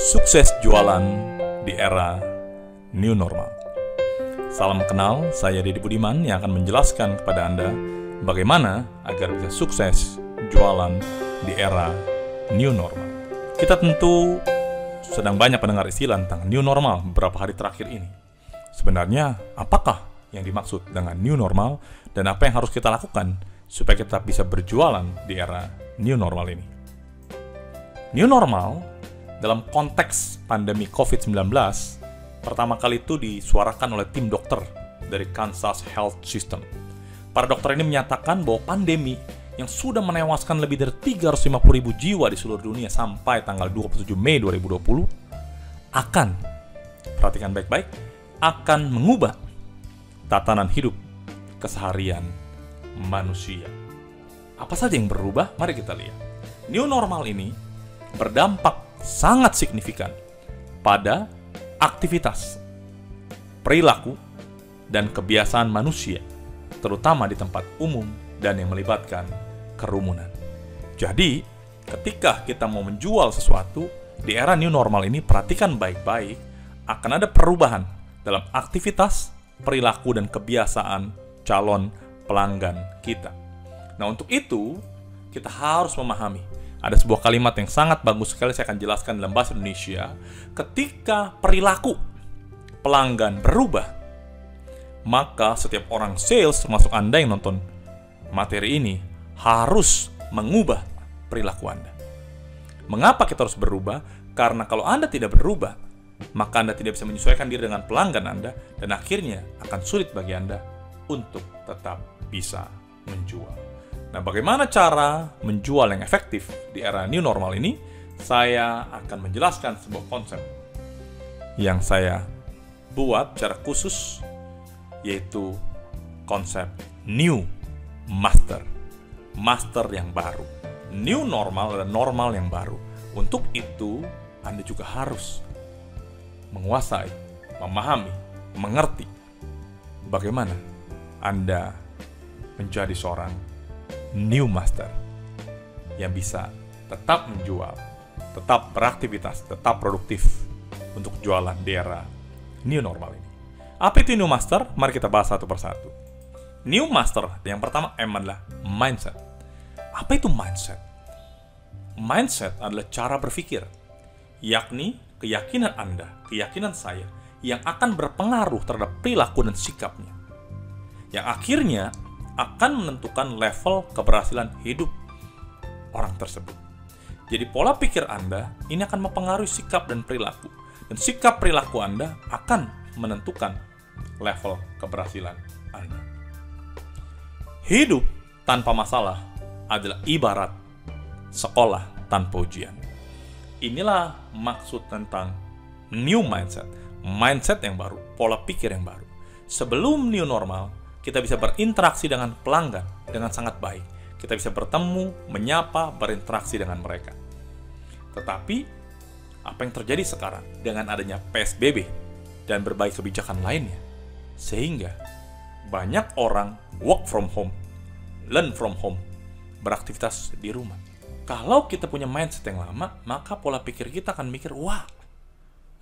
Sukses jualan di era new normal. Salam kenal, saya Deddy Budiman yang akan menjelaskan kepada Anda bagaimana agar bisa sukses jualan di era new normal. Kita tentu sedang banyak mendengar istilah tentang new normal beberapa hari terakhir ini. Sebenarnya, apakah yang dimaksud dengan new normal dan apa yang harus kita lakukan supaya kita bisa berjualan di era new normal ini? New normal dalam konteks pandemi COVID-19 pertama kali itu disuarakan oleh tim dokter dari Kansas Health System. Para dokter ini menyatakan bahwa pandemi yang sudah menewaskan lebih dari 350.000 jiwa di seluruh dunia sampai tanggal 27 Mei 2020 akan, perhatikan baik-baik, akan mengubah tatanan hidup keseharian manusia. Apa saja yang berubah? Mari kita lihat. New normal ini berdampak sangat signifikan pada aktivitas, perilaku, dan kebiasaan manusia, terutama di tempat umum dan yang melibatkan kerumunan. Jadi, ketika kita mau menjual sesuatu, di era new normal ini, perhatikan baik-baik, akan ada perubahan dalam aktivitas, perilaku, dan kebiasaan calon pelanggan kita. Nah, untuk itu, kita harus memahami ada sebuah kalimat yang sangat bagus sekali, saya akan jelaskan dalam bahasa Indonesia. Ketika perilaku pelanggan berubah, maka setiap orang sales, termasuk Anda yang nonton materi ini, harus mengubah perilaku Anda. Mengapa kita harus berubah? Karena kalau Anda tidak berubah, maka Anda tidak bisa menyesuaikan diri dengan pelanggan Anda, dan akhirnya akan sulit bagi Anda untuk tetap bisa menjual. Nah, bagaimana cara menjual yang efektif di era new normal ini? Saya akan menjelaskan sebuah konsep yang saya buat secara khusus, yaitu konsep new master. Master yang baru. New normal dan normal yang baru. Untuk itu, Anda juga harus menguasai, memahami, mengerti bagaimana Anda menjadi seorang new master yang bisa tetap menjual, tetap beraktivitas, tetap produktif untuk jualan di era new normal ini. Apa itu new master? Mari kita bahas satu persatu. New master, yang pertama M adalah mindset. Apa itu mindset? Mindset adalah cara berpikir, yakni keyakinan Anda, keyakinan saya, yang akan berpengaruh terhadap perilaku dan sikapnya, yang akhirnya akan menentukan level keberhasilan hidup orang tersebut. Jadi pola pikir Anda ini akan mempengaruhi sikap dan perilaku. Dan sikap perilaku Anda akan menentukan level keberhasilan Anda. Hidup tanpa masalah adalah ibarat sekolah tanpa ujian. Inilah maksud tentang new mindset. Mindset yang baru, pola pikir yang baru. Sebelum new normal, kita bisa berinteraksi dengan pelanggan dengan sangat baik. Kita bisa bertemu, menyapa, berinteraksi dengan mereka. Tetapi, apa yang terjadi sekarang dengan adanya PSBB dan berbagai kebijakan lainnya, sehingga banyak orang work from home, learn from home, beraktivitas di rumah. Kalau kita punya mindset yang lama, maka pola pikir kita akan mikir, wah,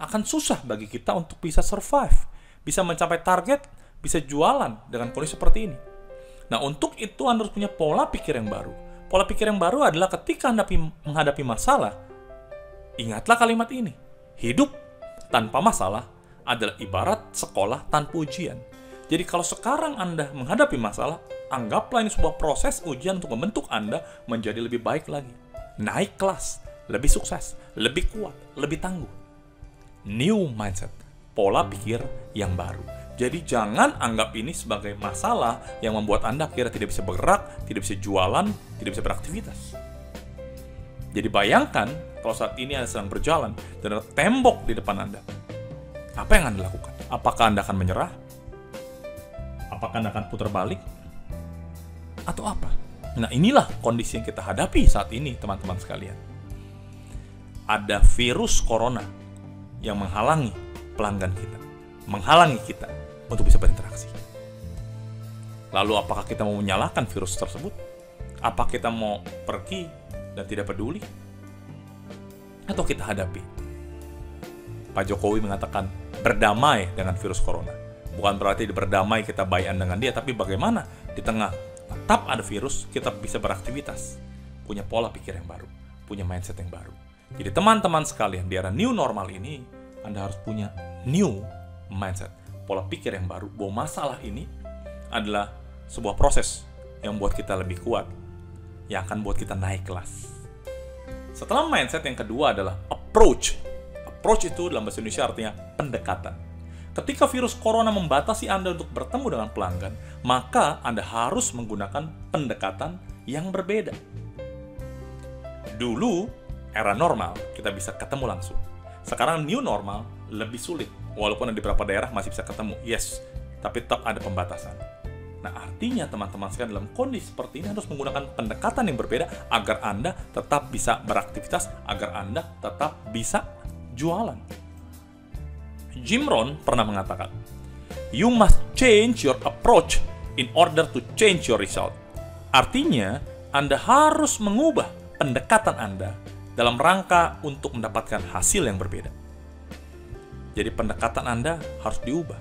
akan susah bagi kita untuk bisa survive, bisa mencapai target, bisa jualan dengan kondisi seperti ini. Nah, untuk itu Anda harus punya pola pikir yang baru. Pola pikir yang baru adalah ketika Anda menghadapi masalah, ingatlah kalimat ini. Hidup tanpa masalah adalah ibarat sekolah tanpa ujian. Jadi kalau sekarang Anda menghadapi masalah, anggaplah ini sebuah proses ujian untuk membentuk Anda menjadi lebih baik lagi. Naik kelas, lebih sukses, lebih kuat, lebih tangguh. New mindset, pola pikir yang baru. Jadi jangan anggap ini sebagai masalah yang membuat Anda akhirnya tidak bisa bergerak, tidak bisa jualan, tidak bisa beraktivitas. Jadi bayangkan kalau saat ini Anda sedang berjalan dan ada tembok di depan Anda. Apa yang Anda lakukan? Apakah Anda akan menyerah? Apakah Anda akan putar balik? Atau apa? Nah, inilah kondisi yang kita hadapi saat ini, teman-teman sekalian. Ada virus corona yang menghalangi pelanggan kita, menghalangi kita untuk bisa berinteraksi. Lalu apakah kita mau menyalahkan virus tersebut? Apa kita mau pergi dan tidak peduli? Atau kita hadapi Pak Jokowi mengatakan berdamai dengan virus corona. Bukan berarti berdamai kita bayan dengan dia, tapi bagaimana di tengah tetap ada virus, kita bisa beraktivitas. Punya pola pikir yang baru, punya mindset yang baru. Jadi teman-teman sekalian, di era new normal ini, Anda harus punya new mindset. Pola pikir yang baru, bahwa masalah ini adalah sebuah proses yang buat kita lebih kuat, yang akan buat kita naik kelas. Setelah mindset, yang kedua adalah approach. Approach itu dalam bahasa Indonesia artinya pendekatan. Ketika virus corona membatasi Anda untuk bertemu dengan pelanggan, maka Anda harus menggunakan pendekatan yang berbeda. Dulu, era normal, kita bisa ketemu langsung. Sekarang new normal lebih sulit. Walaupun di beberapa daerah masih bisa ketemu, yes, tapi tetap ada pembatasan. Nah, artinya teman-teman sekalian dalam kondisi seperti ini harus menggunakan pendekatan yang berbeda agar Anda tetap bisa beraktivitas, agar Anda tetap bisa jualan. Jim Rohn pernah mengatakan, "You must change your approach in order to change your result." Artinya, Anda harus mengubah pendekatan Anda dalam rangka untuk mendapatkan hasil yang berbeda. Jadi pendekatan Anda harus diubah.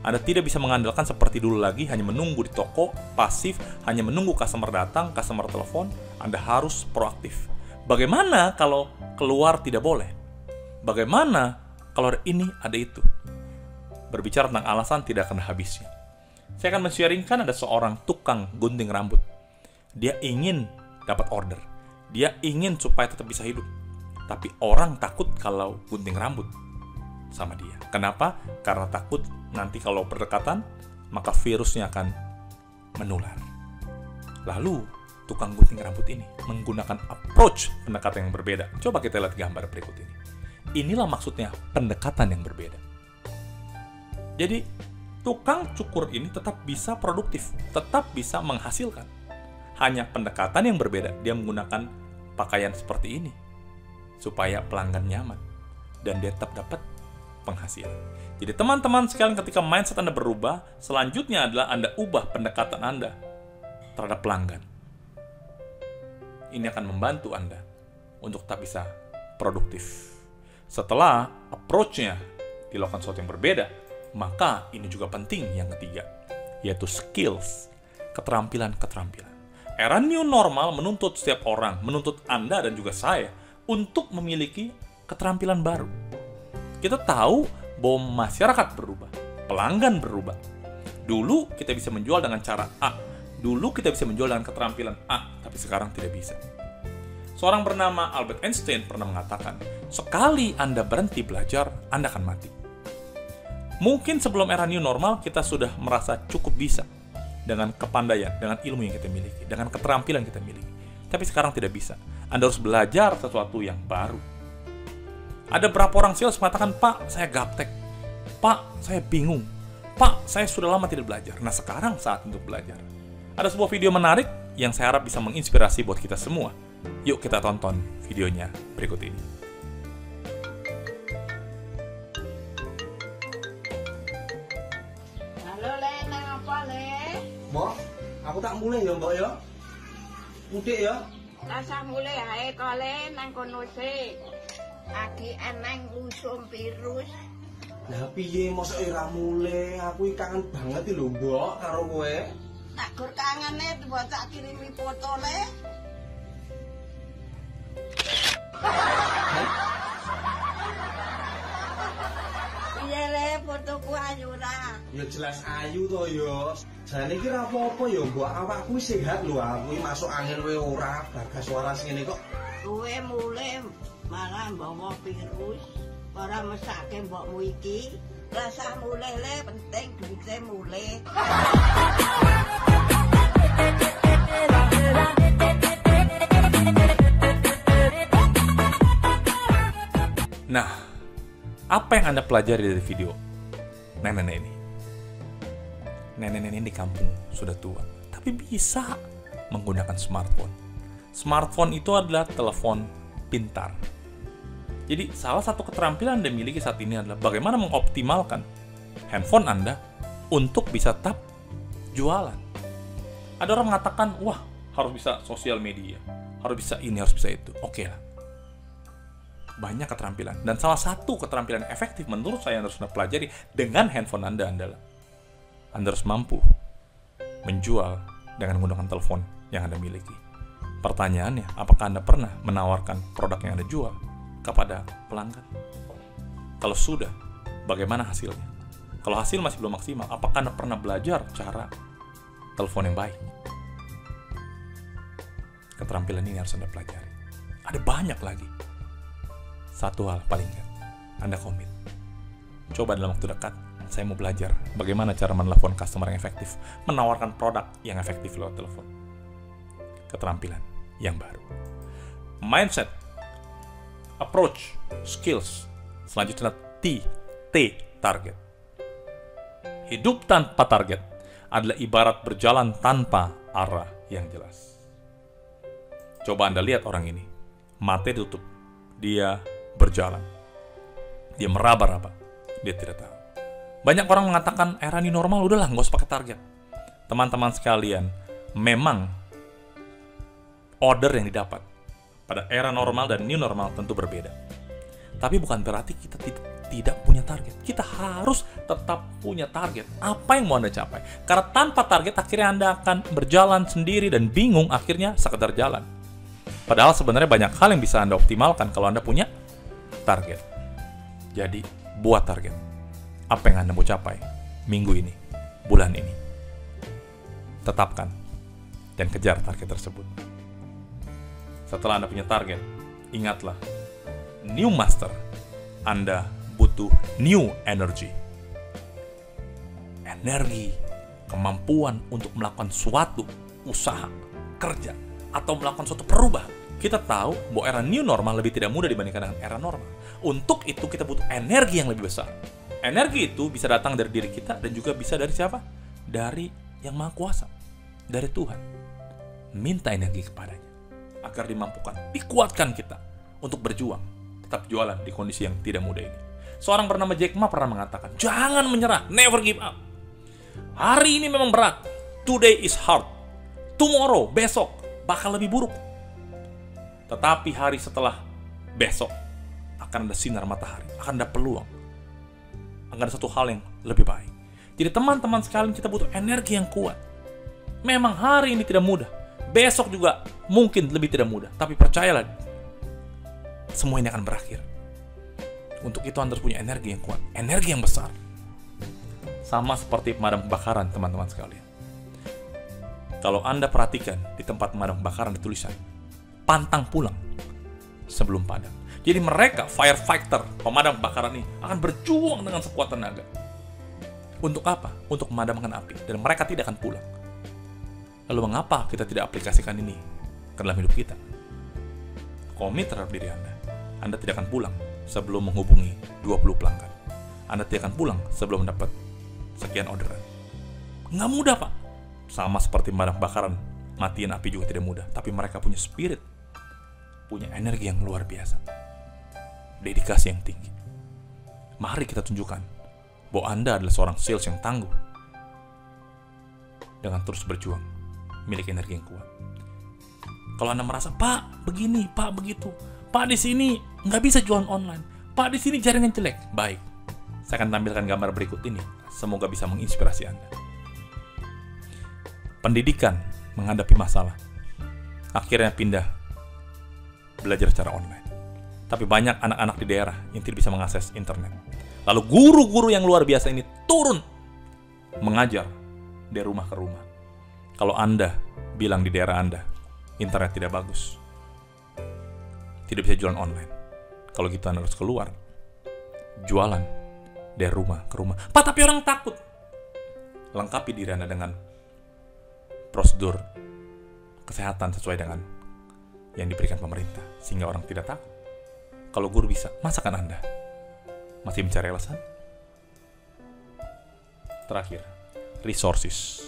Anda tidak bisa mengandalkan seperti dulu lagi, hanya menunggu di toko, pasif, hanya menunggu customer datang, customer telepon. Anda harus proaktif. Bagaimana kalau keluar tidak boleh? Bagaimana kalau ada ini, ada itu? Berbicara tentang alasan tidak akan habisnya. Saya akan men-sharingkan ada seorang tukang gunting rambut. Dia ingin dapat order. Dia ingin supaya tetap bisa hidup. Tapi orang takut kalau gunting rambut sama dia. Kenapa? Karena takut nanti kalau berdekatan, maka virusnya akan menular. Lalu, tukang gunting rambut ini menggunakan approach pendekatan yang berbeda. Coba kita lihat gambar berikut ini. Inilah maksudnya pendekatan yang berbeda. Jadi, tukang cukur ini tetap bisa produktif, tetap bisa menghasilkan. Hanya pendekatan yang berbeda, dia menggunakan pakaian seperti ini supaya pelanggan nyaman dan dia tetap dapat penghasilan. Jadi teman-teman sekalian, ketika mindset Anda berubah, selanjutnya adalah Anda ubah pendekatan Anda terhadap pelanggan. Ini akan membantu Anda untuk tetap bisa produktif. Setelah approach-nya dilakukan sesuatu yang berbeda, maka ini juga penting yang ketiga, yaitu skills, keterampilan-keterampilan. Era new normal menuntut setiap orang, menuntut Anda dan juga saya untuk memiliki keterampilan baru. Kita tahu bahwa masyarakat berubah, pelanggan berubah. Dulu kita bisa menjual dengan cara A, dulu kita bisa menjual dengan keterampilan A, tapi sekarang tidak bisa. Seorang bernama Albert Einstein pernah mengatakan, sekali Anda berhenti belajar, Anda akan mati. Mungkin sebelum era new normal, kita sudah merasa cukup bisa dengan kepandaian, dengan ilmu yang kita miliki, dengan keterampilan yang kita miliki. Tapi sekarang tidak bisa. Anda harus belajar sesuatu yang baru. Ada berapa orang sales mengatakan, "Pak, saya gaptek. Pak, saya bingung. Pak, saya sudah lama tidak belajar." Nah, sekarang saat untuk belajar. Ada sebuah video menarik yang saya harap bisa menginspirasi buat kita semua. Yuk kita tonton videonya berikut ini. Halo Le, nang apa Le? Mbok, aku tak mulai ya mbok ya. Mudik ya. Rasa mulai ae kok Le nang kono sik. Lagi eneng usum virus. Lah piye mosok ora mulai? Aku iki kangen banget lho mbok karo kowe. Tak gur kangene mbok tak kirimi foto Le. Iya Le, fotoku ayu ora. Ya jelas ayu to ya. Jane iki ra apa-apa ya mbok, awakku sehat lho. Aku iki masuk angin kowe ora, bagas waras ngene kok. Kowe mulai malah bawa virus. Ora mesake mbokmu iki. Rasa mulai Le, penting duite mulai. Nah, apa yang Anda pelajari dari video nenek-nenek ini? Nenek-nenek ini di kampung sudah tua, tapi bisa menggunakan smartphone. Smartphone itu adalah telepon pintar. Jadi, salah satu keterampilan Anda miliki saat ini adalah bagaimana mengoptimalkan handphone Anda untuk bisa tetap jualan. Ada orang mengatakan, wah, harus bisa sosial media, harus bisa ini, harus bisa itu. Oke lah. banyak keterampilan. Dan salah satu keterampilan efektif menurut saya yang harus Anda pelajari dengan handphone Anda adalah Anda harus mampu menjual dengan menggunakan telepon yang Anda miliki. Pertanyaannya, apakah Anda pernah menawarkan produk yang Anda jual kepada pelanggan? Kalau sudah, bagaimana hasilnya? Kalau hasil masih belum maksimal, apakah Anda pernah belajar cara telepon yang baik? Keterampilan ini harus Anda pelajari. Ada banyak lagi. Satu hal paling nggak, Anda komit. Coba dalam waktu dekat, saya mau belajar bagaimana cara menelepon customer yang efektif, menawarkan produk yang efektif lewat telepon. Keterampilan yang baru. Mindset, approach, skills. Selanjutnya T, target. Hidup tanpa target adalah ibarat berjalan tanpa arah yang jelas. Coba Anda lihat orang ini, mata ditutup, dia berjalan, dia meraba-raba, dia tidak tahu. Banyak orang mengatakan era new normal, udahlah nggak usah pakai target. Teman-teman sekalian, memang order yang didapat pada era normal dan new normal tentu berbeda. Tapi bukan berarti kita tidak punya target. Kita harus tetap punya target. Apa yang mau Anda capai? Karena tanpa target akhirnya Anda akan berjalan sendiri dan bingung, akhirnya sekedar jalan. Padahal sebenarnya banyak hal yang bisa Anda optimalkan kalau Anda punya target. Jadi, buat target. Apa yang Anda mau capai minggu ini, bulan ini. Tetapkan dan kejar target tersebut. Setelah Anda punya target, ingatlah, new master, Anda butuh new energy. Energi, kemampuan untuk melakukan suatu usaha, kerja, atau melakukan suatu perubahan. Kita tahu bahwa era new normal lebih tidak mudah dibandingkan dengan era normal. Untuk itu kita butuh energi yang lebih besar. Energi itu bisa datang dari diri kita dan juga bisa dari siapa? Dari Yang Maha Kuasa, dari Tuhan. Minta energi kepadanya agar dimampukan, dikuatkan kita untuk berjuang, tetap jualan di kondisi yang tidak mudah ini. Seorang bernama Jack Ma pernah mengatakan, jangan menyerah, never give up. Hari ini memang berat, today is hard. Tomorrow, besok, bakal lebih buruk. Tetapi hari setelah besok akan ada sinar matahari, akan ada peluang, akan ada satu hal yang lebih baik. Jadi teman-teman sekalian, kita butuh energi yang kuat. Memang hari ini tidak mudah, besok juga mungkin lebih tidak mudah, tapi percayalah, semua ini akan berakhir. Untuk itu Anda harus punya energi yang kuat, energi yang besar. Sama seperti pemadam kebakaran, teman-teman sekalian. Kalau Anda perhatikan di tempat pemadam kebakaran ada tulisan, pantang pulang sebelum padam. Jadi mereka, firefighter, pemadam kebakaran ini akan berjuang dengan sekuat tenaga. Untuk apa? Untuk memadamkan api. Dan mereka tidak akan pulang. Lalu mengapa kita tidak aplikasikan ini ke dalam hidup kita? Komit terhadap diri Anda. Anda tidak akan pulang sebelum menghubungi 20 pelanggan. Anda tidak akan pulang sebelum mendapat sekian orderan. Nggak mudah, Pak. Sama seperti pemadam kebakaran, matiin api juga tidak mudah. Tapi mereka punya spirit, punya energi yang luar biasa, dedikasi yang tinggi. Mari kita tunjukkan bahwa Anda adalah seorang sales yang tangguh dengan terus berjuang, milik energi yang kuat. Kalau Anda merasa, Pak begini, Pak begitu, Pak di sini nggak bisa jualan online, Pak di sini jaringan jelek. Baik, saya akan tampilkan gambar berikut ini. Semoga bisa menginspirasi Anda. Pendidikan menghadapi masalah, akhirnya pindah belajar secara online. Tapi banyak anak-anak di daerah yang tidak bisa mengakses internet. Lalu guru-guru yang luar biasa ini turun mengajar dari rumah ke rumah. Kalau Anda bilang di daerah Anda internet tidak bagus, tidak bisa jualan online, kalau gitu Anda harus keluar jualan dari rumah ke rumah. Pak, tapi orang takut. Lengkapi diri Anda dengan prosedur kesehatan sesuai dengan yang diberikan pemerintah, sehingga orang tidak takut. Kalau guru bisa, masakan Anda masih mencari alasan? Terakhir, resources,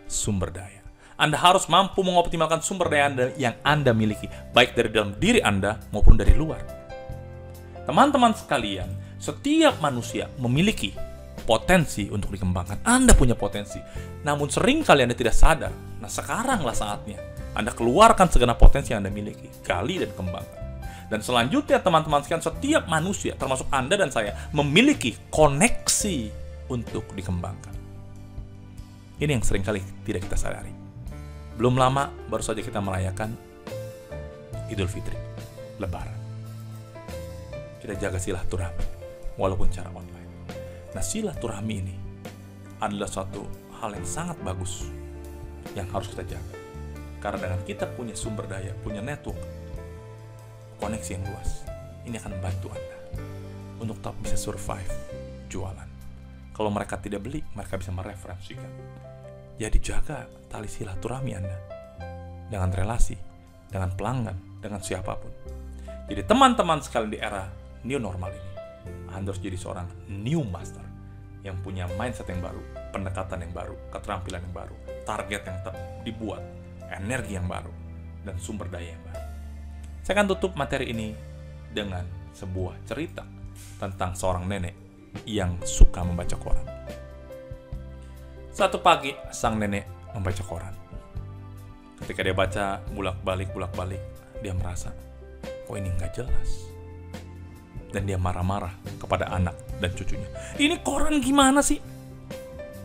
sumber daya. Anda harus mampu mengoptimalkan sumber daya Anda yang Anda miliki, baik dari dalam diri Anda maupun dari luar. Teman-teman sekalian, setiap manusia memiliki potensi untuk dikembangkan. Anda punya potensi, namun sering kali Anda tidak sadar. Nah, sekaranglah saatnya Anda keluarkan segenap potensi yang Anda miliki, gali dan kembangkan. Dan selanjutnya teman-teman sekalian, setiap manusia termasuk Anda dan saya memiliki koneksi untuk dikembangkan. Ini yang seringkali tidak kita sadari. Belum lama baru saja kita merayakan Idul Fitri, Lebaran. Kita jaga silaturahmi walaupun cara online. Nah, silaturahmi ini adalah suatu hal yang sangat bagus yang harus kita jaga. Karena dengan kita punya sumber daya, punya network, koneksi yang luas, ini akan membantu Anda untuk tetap bisa survive jualan. Kalau mereka tidak beli, mereka bisa mereferensikan. Jadi jaga tali silaturahmi Anda dengan relasi, dengan pelanggan, dengan siapapun. Jadi teman-teman sekalian di era new normal ini, Anda harus jadi seorang new master yang punya mindset yang baru, pendekatan yang baru, keterampilan yang baru, target yang tetap dibuat, energi yang baru, dan sumber daya yang baru. Saya akan tutup materi ini dengan sebuah cerita tentang seorang nenek yang suka membaca koran. Satu pagi, sang nenek membaca koran. Ketika dia baca bolak-balik, dia merasa, kok ini nggak jelas. Dan dia marah-marah kepada anak dan cucunya. Ini koran gimana sih?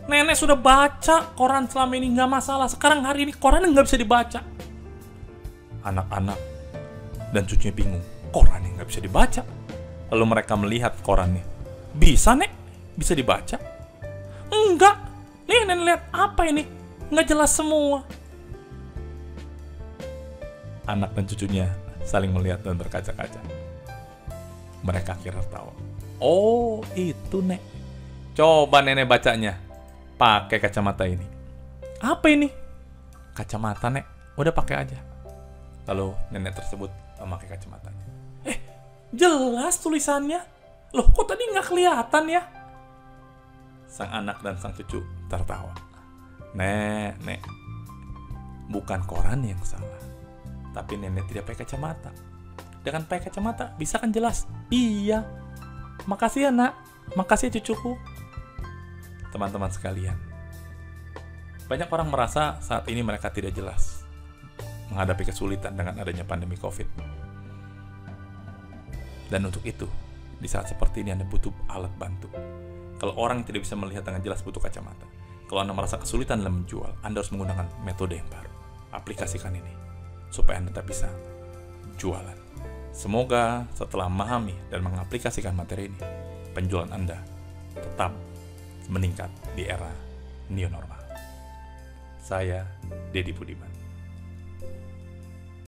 Nenek sudah baca koran selama ini nggak masalah. Sekarang hari ini koran nggak bisa dibaca. Anak-anak dan cucunya bingung. Koran yang nggak bisa dibaca. Lalu mereka melihat korannya. Bisa, Nek? Bisa dibaca? Enggak. Nih, Nenek lihat apa ini? Nggak jelas semua. Anak dan cucunya saling melihat dan berkaca-kaca. Mereka kira tahu. Oh, itu, Nek. Coba Nenek bacanya pakai kacamata ini. Apa ini? Kacamata, Nek. Udah pakai aja. Lalu nenek tersebut memakai kacamatanya. Jelas tulisannya. Loh, kok tadi nggak kelihatan ya? Sang anak dan sang cucu tertawa. Nek, bukan koran yang salah. Tapi nenek tidak pakai kacamata. Dengan pakai kacamata bisa kan jelas? Iya. Makasih ya, Nak. Makasih ya, cucuku. Teman-teman sekalian, banyak orang merasa saat ini mereka tidak jelas menghadapi kesulitan dengan adanya pandemi COVID. Dan untuk itu, di saat seperti ini Anda butuh alat bantu. Kalau orang tidak bisa melihat dengan jelas, butuh kacamata. Kalau Anda merasa kesulitan dalam menjual, Anda harus menggunakan metode yang baru. Aplikasikan ini supaya Anda tetap bisa jualan. Semoga setelah memahami dan mengaplikasikan materi ini, penjualan Anda tetap meningkat di era new normal. Saya Deddy Budiman.